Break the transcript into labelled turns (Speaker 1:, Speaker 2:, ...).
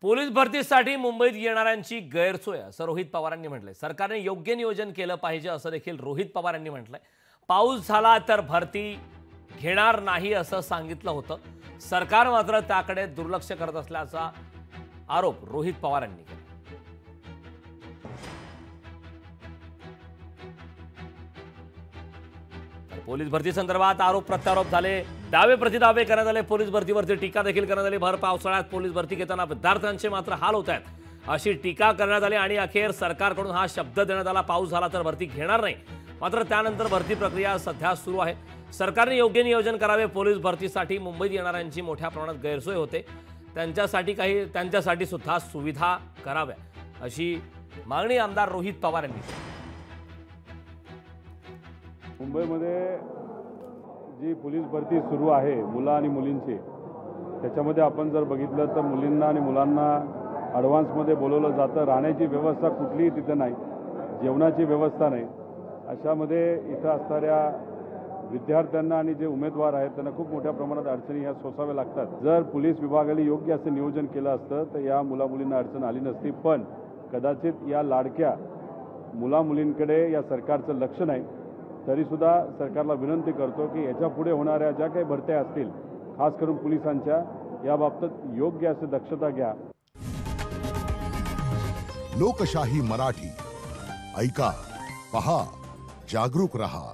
Speaker 1: Police भरतीसाठी मुंबईत येणाऱ्यांची गैरसोय असं रोहित पवारांनी म्हटलंय। सरकारने योग्य नियोजन केलं पाहिजे असं देखील रोहित पवार यांनी म्हटलंय। पाऊस झाला तर भरती घेणार नाही असं सांगितलं होतं। सरकार मात्र त्याकडे दुर्लक्ष करत असल्याचा आरोप रोहित पवार यांनी केला। पोलीस भरती संदर्भात आरोप प्रत्यारोप झाले, दावे प्रतिदावे करण्यात आले। पोलीस भरतीवरती टीका देखील करण्यात आली। भर पावसाळ्यात पोलीस भरती घेताना विद्यार्थ्यांचे मात्र हाल होत आहेत अशी टीका करण्यात आली आणि अखेर सरकारकडून हा शब्द देण्यात आला, पाऊस झाला तर भरती घेणार नाही। मात्र त्यानंतर भरती प्रक्रिया सध्या सुरू आहे। सरकारने योग्य नियोजन करावे। पोलीस भरतीसाठी मुंबईत येणाऱ्यांची मोठ्या प्रमाणात गैरसोय होते, त्यांच्यासाठी सुद्धा सुविधा कराव्या अशी मागणी आमदार रोहित पवार यांनी केली।
Speaker 2: मुंबईमध्ये जी पोलीस भरती सुरू आहे मुलं आणि मुलींची, त्याच्यामध्ये आपण जर बघितलं तर मुलींना आणि मुलांना ॲडव्हान्समध्ये बोलवलं जातं। राहण्याची व्यवस्था कुठलीही तिथं नाही, जेवणाची व्यवस्था नाही। अशामध्ये इथं असणाऱ्या विद्यार्थ्यांना आणि जे उमेदवार आहेत त्यांना खूप मोठ्या प्रमाणात अडचणी ह्या सोसाव्या लागतात। जर पोलीस विभागाने योग्य असं नियोजन केलं असतं तर या मुलामुलींना अडचण आली नसती, पण कदाचित या लाडक्या मुलामुलींकडे या सरकारचं लक्ष नाही। तरीसुद्धा सरकारला विनंती करतो की याच्या पुढे होणाऱ्या ज्या काही भरत्या असतील, खास करून पोलिसांच्या, याबाबत योग्य अशी दक्षता घ्या।
Speaker 3: लोकशाही मराठी ऐका, पहा, जागरूक रहा।